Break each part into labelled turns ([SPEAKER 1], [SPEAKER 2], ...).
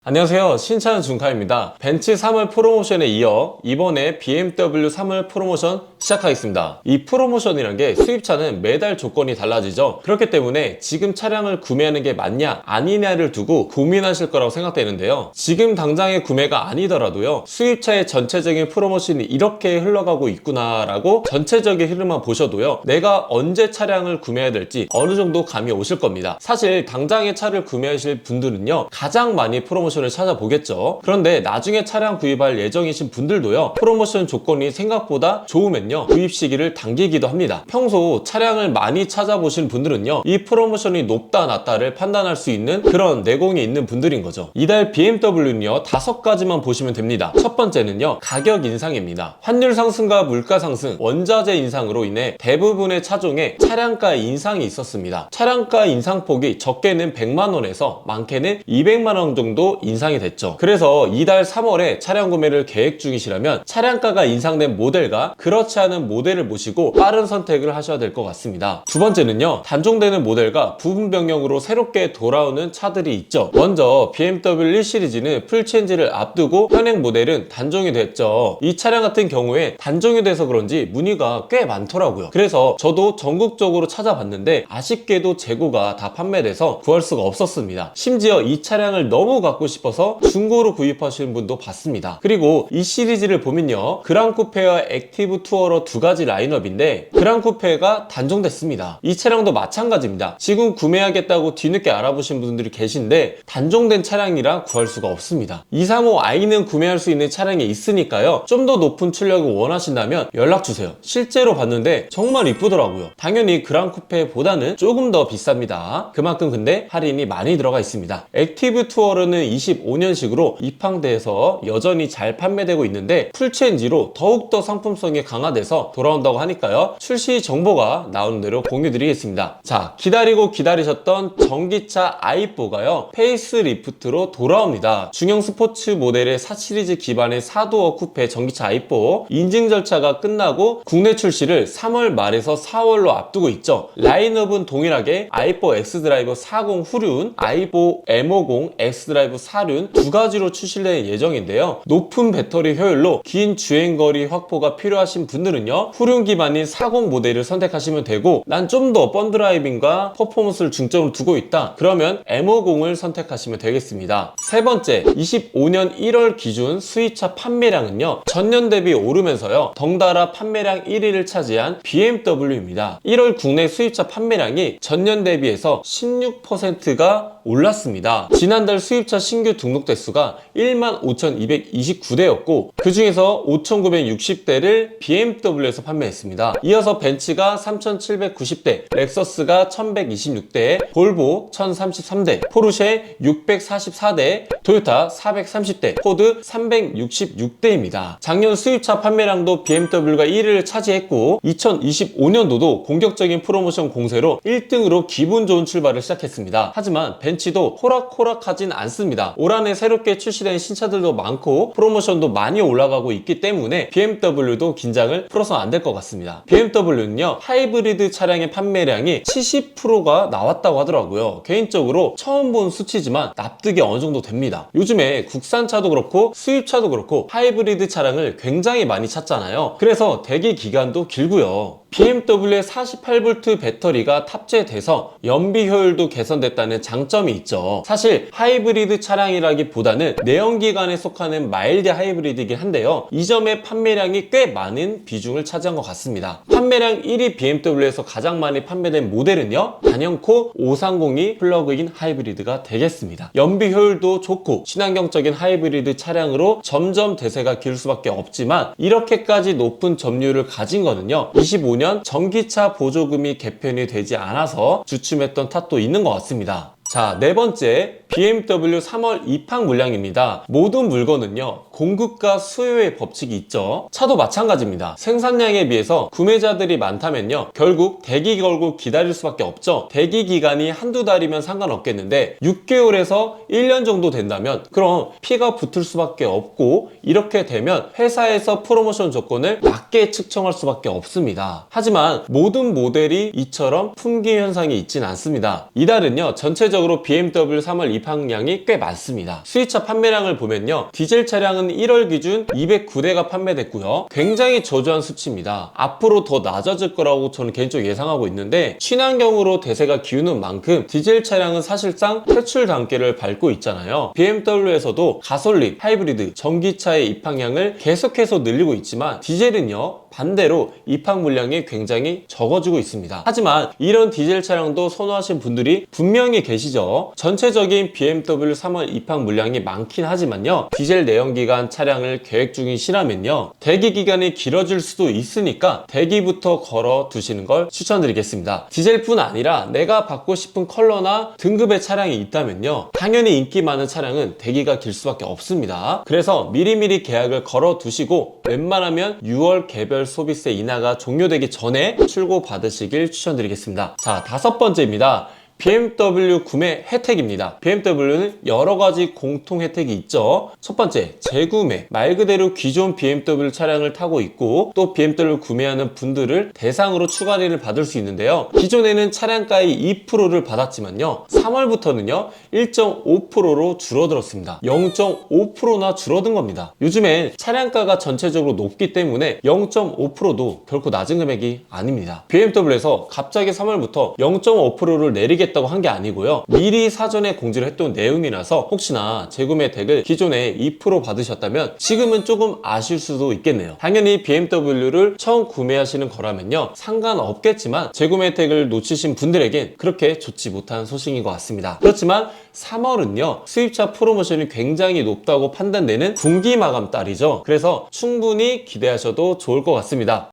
[SPEAKER 1] 안녕하세요, 신차는 준카입니다. 벤츠 3월 프로모션에 이어 이번에 BMW 3월 프로모션 시작하겠습니다. 이 프로모션이란 게 수입차는 매달 조건이 달라지죠. 그렇기 때문에 지금 차량을 구매하는 게 맞냐 아니냐를 두고 고민하실 거라고 생각되는데요. 지금 당장의 구매가 아니더라도요, 수입차의 전체적인 프로모션이 이렇게 흘러가고 있구나 라고 전체적인 흐름만 보셔도요, 내가 언제 차량을 구매해야 될지 어느 정도 감이 오실 겁니다. 사실 당장의 차를 구매하실 분들은요, 가장 많이 프로모션을 찾아보겠죠. 그런데 나중에 차량 구입할 예정이신 분들도요, 프로모션 조건이 생각보다 좋으면요, 구입 시기를 당기기도 합니다. 평소 차량을 많이 찾아보신 분들은요, 이 프로모션이 높다 낮다를 판단할 수 있는 그런 내공이 있는 분들인 거죠. 이달 BMW는요 5가지만 보시면 됩니다. 첫 번째는요, 가격 인상입니다. 환율 상승과 물가 상승, 원자재 인상으로 인해 대부분의 차종에 차량가 인상이 있었습니다. 차량가 인상폭이 적게는 100만원에서 많게는 200만원 정도 인상이 됐죠. 그래서 이달 3월에 차량 구매를 계획 중이시라면 차량가가 인상된 모델과 그렇지 않은 모델을 보시고 빠른 선택을 하셔야 될 것 같습니다. 두 번째는요, 단종되는 모델과 부분 변경으로 새롭게 돌아오는 차들이 있죠. 먼저 BMW 1 시리즈는 풀체인지를 앞두고 현행 모델은 단종이 됐죠. 이 차량 같은 경우에 단종이 돼서 그런지 문의가 꽤 많더라고요. 그래서 저도 전국적으로 찾아봤는데 아쉽게도 재고가 다 판매돼서 구할 수가 없었습니다. 심지어 이 차량을 너무 갖고 싶어서 중고로 구입하시는 분도 봤습니다. 그리고 이 시리즈를 보면요, 그랑 쿠페와 액티브 투어러 두 가지 라인업인데 그랑 쿠페가 단종됐습니다. 이 차량도 마찬가지입니다. 지금 구매하겠다고 뒤늦게 알아보신 분들이 계신데 단종된 차량이라 구할 수가 없습니다. 235i는 구매할 수 있는 차량이 있으니까요, 좀 더 높은 출력을 원하신다면 연락주세요. 실제로 봤는데 정말 이쁘더라고요. 당연히 그랑 쿠페보다는 조금 더 비쌉니다. 그만큼 근데 할인이 많이 들어가 있습니다. 액티브 투어러는 25년식으로 입항돼서 여전히 잘 판매되고 있는데 풀체인지로 더욱더 상품성이 강화돼서 돌아온다고 하니까요, 출시 정보가 나오는 대로 공유드리겠습니다. 자, 기다리고 기다리셨던 전기차 i4가요 페이스리프트로 돌아옵니다. 중형 스포츠 모델의 4 시리즈 기반의 4도어 쿠페 전기차 i4 인증 절차가 끝나고 국내 출시를 3월 말에서 4월로 앞두고 있죠. 라인업은 동일하게 i4 X드라이브 40 후륜, i4 M50 X드라이브 4륜 두 가지로 출시될 예정인데요. 높은 배터리 효율로 긴 주행거리 확보가 필요하신 분들은요, 후륜 기반인 40 모델을 선택하시면 되고, 난 좀 더 펀드라이빙과 퍼포먼스를 중점으로 두고 있다 그러면 M50을 선택하시면 되겠습니다. 세 번째, 25년 1월 기준 수입차 판매량은요 전년 대비 오르면서요 덩달아 판매량 1위를 차지한 BMW입니다. 1월 국내 수입차 판매량이 전년 대비해서 16%가 올랐습니다. 지난달 수입차 신규 등록 대수가 15,229대였고 그 중에서 5,960대를 BMW에서 판매했습니다. 이어서 벤츠가 3,790대, 렉서스가 1,126대, 볼보 1,033대, 포르쉐 644대, 토요타 430대, 포드 366대입니다. 작년 수입차 판매량도 BMW가 1위를 차지했고 2025년도도 공격적인 프로모션 공세로 1등으로 기분 좋은 출발을 시작했습니다. 하지만 벤츠도 호락호락하진 않습니다. 올 한해 새롭게 출시된 신차들도 많고 프로모션도 많이 올라가고 있기 때문에 BMW도 긴장을 풀어서 안 될 것 같습니다. BMW는요 하이브리드 차량의 판매량이 70%가 나왔다고 하더라고요. 개인적으로 처음 본 수치지만 납득이 어느 정도 됩니다. 요즘에 국산차도 그렇고 수입차도 그렇고 하이브리드 차량을 굉장히 많이 찾잖아요. 그래서 대기 기간도 길고요. BMW의 48V 배터리가 탑재돼서 연비 효율도 개선됐다는 장점이 있죠. 사실 하이브리드 차량이라기보다는 내연기관에 속하는 마일드 하이브리드이긴 한데요, 이 점에 판매량이 꽤 많은 비중을 차지한 것 같습니다. 판매량 1위 BMW에서 가장 많이 판매된 모델은요 단연코 530이 플러그인 하이브리드가 되겠습니다. 연비 효율도 좋고 친환경적인 하이브리드 차량으로 점점 대세가 길 수밖에 없지만 이렇게까지 높은 점유율을 가진 거는요 25년 전기차 보조금이 개편이 되지 않아서 주춤했던 탓도 있는 것 같습니다. 자, 네 번째, BMW 3월 입항 물량입니다. 모든 물건은요 공급과 수요의 법칙이 있죠. 차도 마찬가지입니다. 생산량에 비해서 구매자들이 많다면요 결국 대기 걸고 기다릴 수밖에 없죠. 대기 기간이 한두 달이면 상관없겠는데 6개월에서 1년 정도 된다면 그럼 피가 붙을 수밖에 없고, 이렇게 되면 회사에서 프로모션 조건을 낮게 측정할 수밖에 없습니다. 하지만 모든 모델이 이처럼 품귀 현상이 있진 않습니다. 이달은요 전체적으로 전체적으로 BMW 3월 입항량이 꽤 많습니다. 수입차 판매량을 보면요, 디젤 차량은 1월 기준 209대가 판매됐고요. 굉장히 저조한 수치입니다. 앞으로 더 낮아질 거라고 저는 개인적으로 예상하고 있는데, 친환경으로 대세가 기우는 만큼 디젤 차량은 사실상 퇴출 단계를 밟고 있잖아요. BMW에서도 가솔린, 하이브리드, 전기차의 입항량을 계속해서 늘리고 있지만 디젤은요, 반대로 입항 물량이 굉장히 적어지고 있습니다. 하지만 이런 디젤 차량도 선호하신 분들이 분명히 계시죠. 전체적인 BMW 3월 입항 물량이 많긴 하지만요, 디젤 내연기관 차량을 계획 중이시라면요, 대기 기간이 길어질 수도 있으니까 대기부터 걸어 두시는 걸 추천드리겠습니다. 디젤뿐 아니라 내가 받고 싶은 컬러나 등급의 차량이 있다면요, 당연히 인기 많은 차량은 대기가 길 수밖에 없습니다. 그래서 미리미리 계약을 걸어 두시고 웬만하면 6월 개별 소비세 인하가 종료되기 전에 출고 받으시길 추천드리겠습니다. 자, 5번째입니다. BMW 구매 혜택입니다. BMW는 여러 가지 공통 혜택이 있죠. 첫 번째, 재구매. 말 그대로 기존 BMW 차량을 타고 있고 또 BMW 구매하는 분들을 대상으로 추가 할인을 받을 수 있는데요. 기존에는 차량가의 2%를 받았지만요, 3월부터는요 1.5%로 줄어들었습니다. 0.5%나 줄어든 겁니다. 요즘엔 차량가가 전체적으로 높기 때문에 0.5%도 결코 낮은 금액이 아닙니다. BMW에서 갑자기 3월부터 0.5%를 내리겠다고 한 게 아니고요, 미리 사전에 공지를 했던 내용이라서 혹시나 재구매 혜택을 기존에 2% 받으셨다면 지금은 조금 아실 수도 있겠네요. 당연히 BMW를 처음 구매하시는 거라면요 상관없겠지만 재구매 혜택을 놓치신 분들에겐 그렇게 좋지 못한 소식인 것 같습니다. 그렇지만 3월은요 수입차 프로모션이 굉장히 높다고 판단되는 분기 마감 달이죠. 그래서 충분히 기대하셔도 좋을 것 같습니다.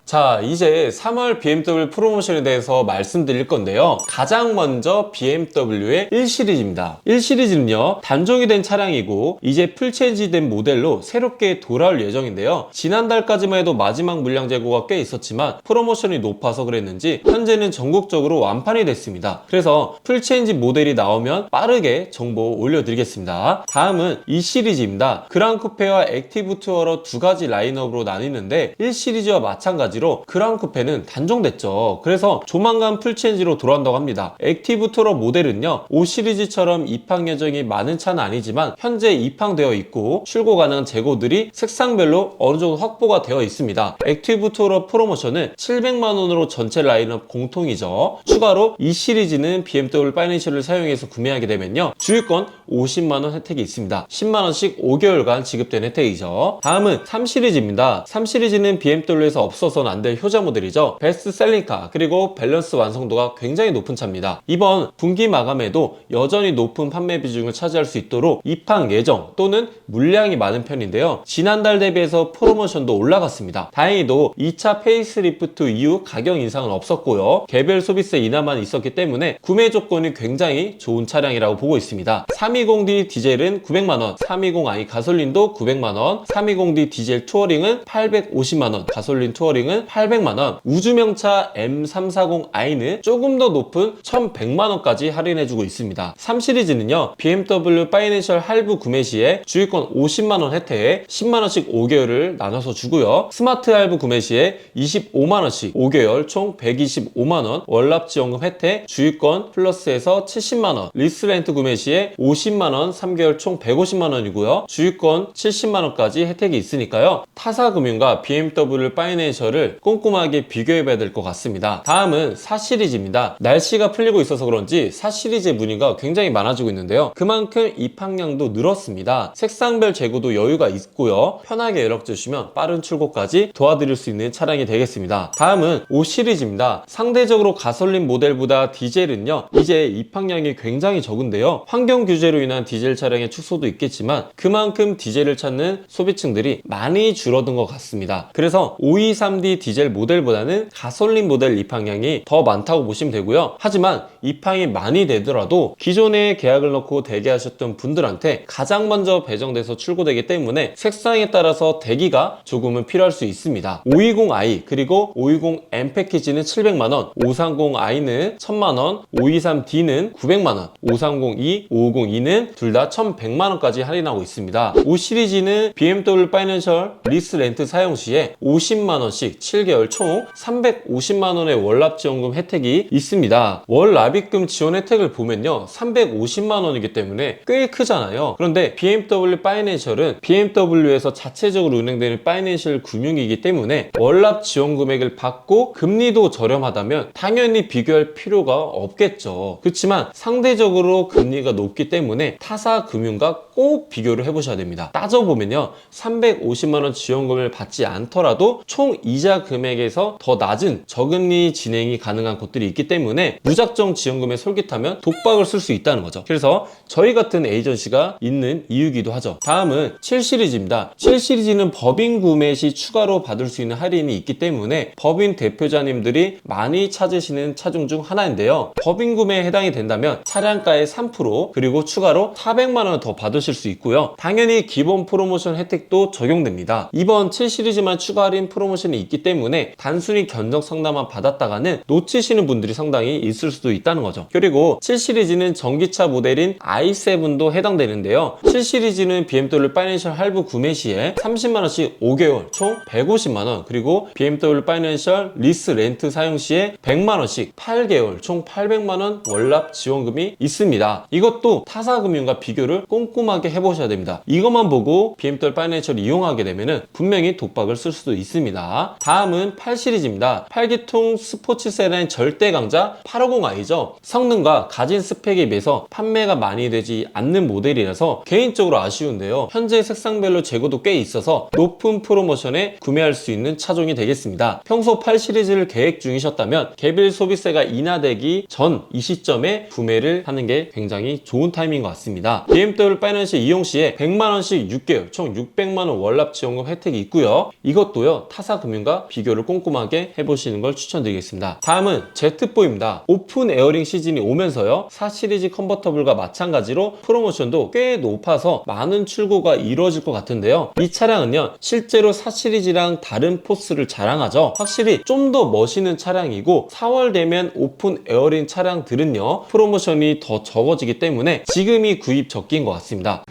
[SPEAKER 1] 자, 이제 3월 BMW 프로모션에 대해서 말씀드릴 건데요. 가장 먼저 BMW의 1시리즈입니다. 1시리즈는요, 단종이 된 차량이고 이제 풀체인지된 모델로 새롭게 돌아올 예정인데요. 지난달까지만 해도 마지막 물량 재고가 꽤 있었지만 프로모션이 높아서 그랬는지 현재는 전국적으로 완판이 됐습니다. 그래서 풀체인지 모델이 나오면 빠르게 정보 올려드리겠습니다. 다음은 2시리즈입니다. 그랑 쿠페와 액티브 투어러 두 가지 라인업으로 나뉘는데 1시리즈와 마찬가지로 그랑 쿠페는 단종됐죠. 그래서 조만간 풀체인지로 돌아온다고 합니다. 액티브 투어러 모델은요 5시리즈처럼 입항 예정이 많은 차는 아니지만 현재 입항되어 있고 출고 가능한 재고들이 색상별로 어느 정도 확보가 되어 있습니다. 액티브 투어러 프로모션은 700만원으로 전체 라인업 공통이죠. 추가로 2시리즈는 BMW 파이낸셜을 사용해서 구매하게 되면요 주유권 50만원 혜택이 있습니다. 10만원씩 5개월간 지급되는 혜택이죠. 다음은 3시리즈입니다. 3시리즈는 BMW에서 없어서는 안 될 효자 모델이죠. 베스트셀링카 그리고 밸런스 완성도가 굉장히 높은 차입니다. 이번 분기 마감에도 여전히 높은 판매 비중을 차지할 수 있도록 입항 예정 또는 물량이 많은 편인데요. 지난달 대비해서 프로모션도 올라갔습니다. 다행히도 2차 페이스리프트 이후 가격 인상은 없었고요. 개별 소비세 인하만 있었기 때문에 구매 조건이 굉장히 좋은 차량이라고 보고 있습니다. 320D 디젤은 900만원, 320i 가솔린도 900만원, 320D 디젤 투어링은 850만원, 가솔린 투어링은 800만원, 우주명차 M340i는 조금 더 높은 1100만원까지 할인해주고 있습니다. 3시리즈는요 BMW 파이낸셜 할부 구매 시에 주유권 50만원 혜택 10만원씩 5개월을 나눠서 주고요, 스마트 할부 구매 시에 25만원씩 5개월 총 125만원 월납지원금 혜택, 주유권 플러스에서 70만원, 리스렌트 구매 시에 50만원 3개월 총 150만원이고요 주유권 70만원까지 혜택이 있으니까요 타사금융과 BMW 파이낸셜을 꼼꼼하게 비교해봐야 될 것 같습니다. 다음은 4시리즈입니다. 날씨가 풀리고 있어서 그런지 4시리즈의 문의가 굉장히 많아지고 있는데요. 그만큼 입항량도 늘었습니다. 색상별 재고도 여유가 있고요. 편하게 연락 주시면 빠른 출고까지 도와드릴 수 있는 차량이 되겠습니다. 다음은 5시리즈입니다. 상대적으로 가솔린 모델보다 디젤은요 이제 입항량이 굉장히 적은데요. 환경 규제로 인한 디젤 차량의 축소도 있겠지만 그만큼 디젤을 찾는 소비층들이 많이 줄어든 것 같습니다. 그래서 523D 디젤 모델보다는 가솔린 모델 입항량이 더 많다고 보시면 되고요. 하지만 입항이 많이 되더라도 기존에 계약을 넣고 대기하셨던 분들한테 가장 먼저 배정돼서 출고되기 때문에 색상에 따라서 대기가 조금은 필요할 수 있습니다. 520i 그리고 520M 패키지는 700만원, 530i는 1000만원, 523D는 900만원, 530e, 550e는 둘 다 1100만원까지 할인하고 있습니다. 5시리즈는 BMW 파이낸셜 리스 렌트 사용 시에 50만원씩 17개월 총 350만원의 월납지원금 혜택이 있습니다. 월납입금 지원 혜택을 보면요, 350만원이기 때문에 꽤 크잖아요. 그런데 BMW 파이낸셜은 BMW에서 자체적으로 운행되는 파이낸셜 금융이기 때문에 월납 지원 금액을 받고 금리도 저렴하다면 당연히 비교할 필요가 없겠죠. 그렇지만 상대적으로 금리가 높기 때문에 타사 금융과 꼭 비교를 해보셔야 됩니다. 따져보면요, 350만원 지원금을 받지 않더라도 총 이자 금액에서 더 낮은 저금리 진행이 가능한 곳들이 있기 때문에 무작정 지원금에 솔깃하면 독박을 쓸 수 있다는 거죠. 그래서 저희 같은 에이전시가 있는 이유기도 하죠. 다음은 7시리즈입니다. 7시리즈는 법인 구매 시 추가로 받을 수 있는 할인이 있기 때문에 법인 대표자님들이 많이 찾으시는 차종 중 하나인데요. 법인 구매에 해당이 된다면 차량가의 3% 그리고 추가로 400만원 더 받으실 수 있고요. 당연히 기본 프로모션 혜택도 적용됩니다. 이번 7시리즈만 추가 할인 프로모션이 있기 때문에 단순히 견적 상담만 받았다가는 놓치시는 분들이 상당히 있을 수도 있다는 거죠. 그리고 7시리즈는 전기차 모델인 i7도 해당되는데요. 7시리즈는 BMW 파이낸셜 할부 구매 시에 30만원씩 5개월 총 150만원, 그리고 BMW 파이낸셜 리스 렌트 사용 시에 100만원씩 8개월 총 800만원 월납 지원금이 있습니다. 이것도 타사금융과 비교를 꼼꼼하게 해보셔야 됩니다. 이것만 보고 BMW 파이낸셜 이용하게 되면 분명히 독박을 쓸 수도 있습니다. 다음은 8시리즈입니다. 8기통 스포츠 세단 절대 강자 850i죠. 성능과 가진 스펙에 비해서 판매가 많이 되지 않는 모델이라서 개인적으로 아쉬운데요. 현재 색상별로 재고도 꽤 있어서 높은 프로모션에 구매할 수 있는 차종이 되겠습니다. 평소 8시리즈를 계획 중이셨다면 개별 소비세가 인하되기 전 이 시점에 구매를 하는 게 굉장히 좋은 타이밍인 것 같습니다. BMW 파이낸셜 이용 시에 100만원씩 6개월 총 600만원 월납 지원금 혜택이 있고요. 이것도요, 타사금융과 비교를 꼼꼼하게 해보시는 걸 추천드리겠습니다. 다음은 Z4입니다. 오픈 에어링 시즌이 오면서요, 4시리즈 컨버터블과 마찬가지로 프로모션도 꽤 높아서 많은 출고가 이루어질 것 같은데요. 이 차량은요, 실제로 4시리즈랑 다른 포스를 자랑하죠. 확실히 좀 더 멋있는 차량이고 4월 되면 오픈 에어링 차량들은요, 프로모션이 더 적어지기 때문에 지금이 구입 적기인 것 같습니다.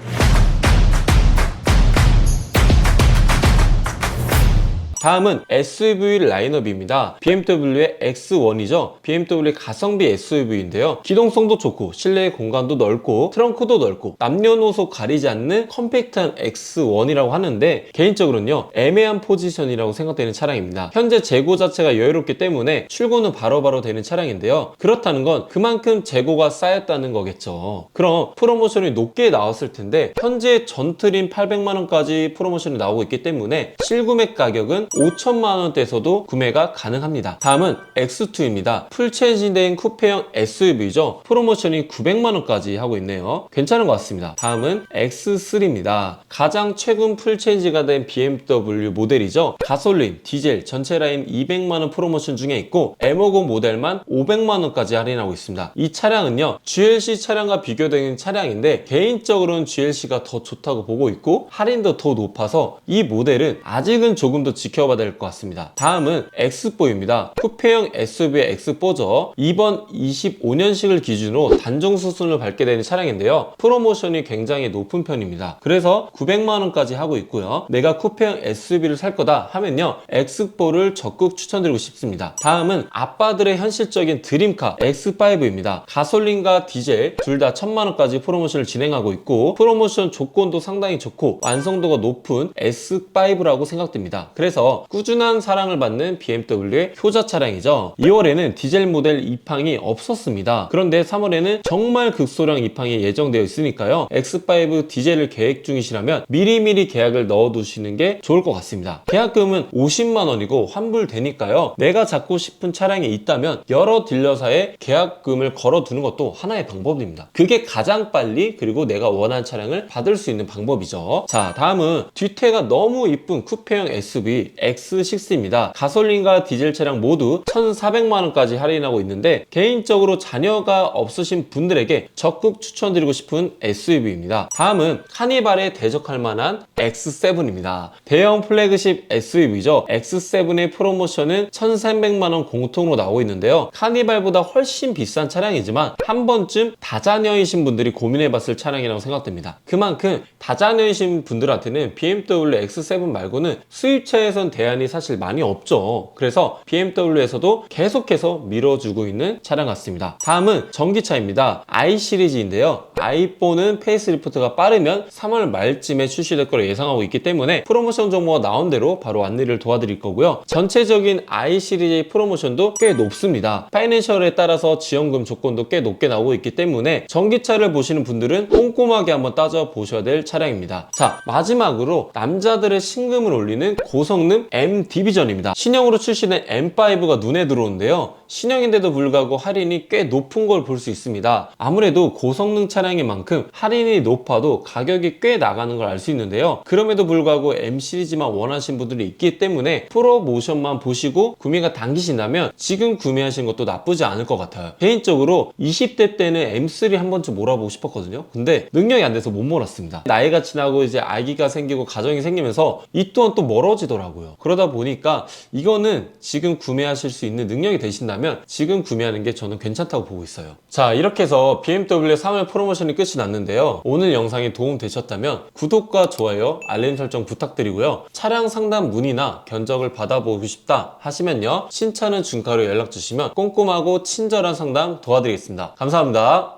[SPEAKER 1] 다음은 SUV 라인업입니다. BMW의 X1이죠. BMW 가성비 SUV인데요. 기동성도 좋고 실내 공간도 넓고 트렁크도 넓고 남녀노소 가리지 않는 컴팩트한 X1이라고 하는데 개인적으로는요, 애매한 포지션이라고 생각되는 차량입니다. 현재 재고 자체가 여유롭기 때문에 출고는 바로바로 되는 차량인데요. 그렇다는 건 그만큼 재고가 쌓였다는 거겠죠. 그럼 프로모션이 높게 나왔을 텐데 현재 전트림 800만원까지 프로모션이 나오고 있기 때문에 실구매 가격은 5천만원대에서도 구매가 가능합니다. 다음은 X2입니다. 풀체인지된 쿠페형 SUV죠. 프로모션이 900만원까지 하고 있네요. 괜찮은 것 같습니다. 다음은 X3입니다. 가장 최근 풀체인지가 된 BMW 모델이죠. 가솔린, 디젤 전체 라인 200만원 프로모션 중에 있고 M50 모델만 500만원까지 할인하고 있습니다. 이 차량은요, GLC 차량과 비교되는 차량인데 개인적으로는 GLC가 더 좋다고 보고 있고 할인도 더 높아서 이 모델은 아직은 조금 더 지켜봐야 될 것 같습니다. 다음은 X4입니다. 쿠페형 SUV의 X4죠. 이번 25년식을 기준으로 단종 수순을 밟게 되는 차량인데요. 프로모션이 굉장히 높은 편입니다. 그래서 900만원까지 하고 있고요. 내가 쿠페형 SUV를 살 거다 하면요, X4를 적극 추천드리고 싶습니다. 다음은 아빠들의 현실적인 드림카 X5입니다. 가솔린과 디젤 둘 다 1000만원까지 프로모션을 진행하고 있고 프로모션 조건도 상당히 좋고 완성도가 높은 S5라고 생각됩니다. 그래서 꾸준한 사랑을 받는 BMW의 효자 차량이죠. 2월에는 디젤 모델 입항이 없었습니다. 그런데 3월에는 정말 극소량 입항이 예정되어 있으니까요, X5 디젤을 계획 중이시라면 미리미리 계약을 넣어두시는 게 좋을 것 같습니다. 계약금은 50만원이고 환불되니까요, 내가 잡고 싶은 차량이 있다면 여러 딜러사에 계약금을 걸어두는 것도 하나의 방법입니다. 그게 가장 빨리 그리고 내가 원하는 차량을 받을 수 있는 방법이죠. 자, 다음은 뒤태가 너무 이쁜 쿠페형 SUV X6입니다. 가솔린과 디젤 차량 모두 1,400만원까지 할인하고 있는데 개인적으로 자녀가 없으신 분들에게 적극 추천드리고 싶은 SUV입니다. 다음은 카니발에 대적할 만한 X7입니다. 대형 플래그십 SUV죠. X7의 프로모션은 1,300만원 공통으로 나오고 있는데요. 카니발보다 훨씬 비싼 차량이지만 한 번쯤 다자녀이신 분들이 고민해봤을 차량이라고 생각됩니다. 그만큼 다자녀이신 분들한테는 BMW X7 말고는 수입차에서는 다른 대안이 사실 많이 없죠. 그래서 BMW에서도 계속해서 밀어주고 있는 차량 같습니다. 다음은 전기차입니다. i 시리즈인데요. i4는 페이스리프트가 빠르면 3월 말쯤에 출시될 거로 예상하고 있기 때문에 프로모션 정보가 나온 대로 바로 안내를 도와드릴 거고요. 전체적인 i 시리즈의 프로모션도 꽤 높습니다. 파이낸셜에 따라서 지원금 조건도 꽤 높게 나오고 있기 때문에 전기차를 보시는 분들은 꼼꼼하게 한번 따져보셔야 될 차량입니다. 자, 마지막으로 남자들의 심금을 올리는 고성능 M 디비전입니다. 신형으로 출시된 M5가 눈에 들어오는데요. 신형인데도 불구하고 할인이 꽤 높은 걸 볼 수 있습니다. 아무래도 고성능 차량인 만큼 할인이 높아도 가격이 꽤 나가는 걸 알 수 있는데요. 그럼에도 불구하고 M 시리즈만 원하시는 분들이 있기 때문에 프로모션만 보시고 구매가 당기신다면 지금 구매하시는 것도 나쁘지 않을 것 같아요. 개인적으로 20대 때는 M3 한 번쯤 몰아보고 싶었거든요. 근데 능력이 안 돼서 못 몰았습니다. 나이가 지나고 이제 아기가 생기고 가정이 생기면서 이 또한 또 멀어지더라고요. 그러다 보니까 이거는 지금 구매하실 수 있는 능력이 되신다면 지금 구매하는 게 저는 괜찮다고 보고 있어요. 자, 이렇게 해서 BMW 3월 프로모션이 끝이 났는데요. 오늘 영상이 도움 되셨다면 구독과 좋아요, 알림 설정 부탁드리고요. 차량 상담 문의나 견적을 받아보고 싶다 하시면요. 신차는 중가로 연락 주시면 꼼꼼하고 친절한 상담 도와드리겠습니다. 감사합니다.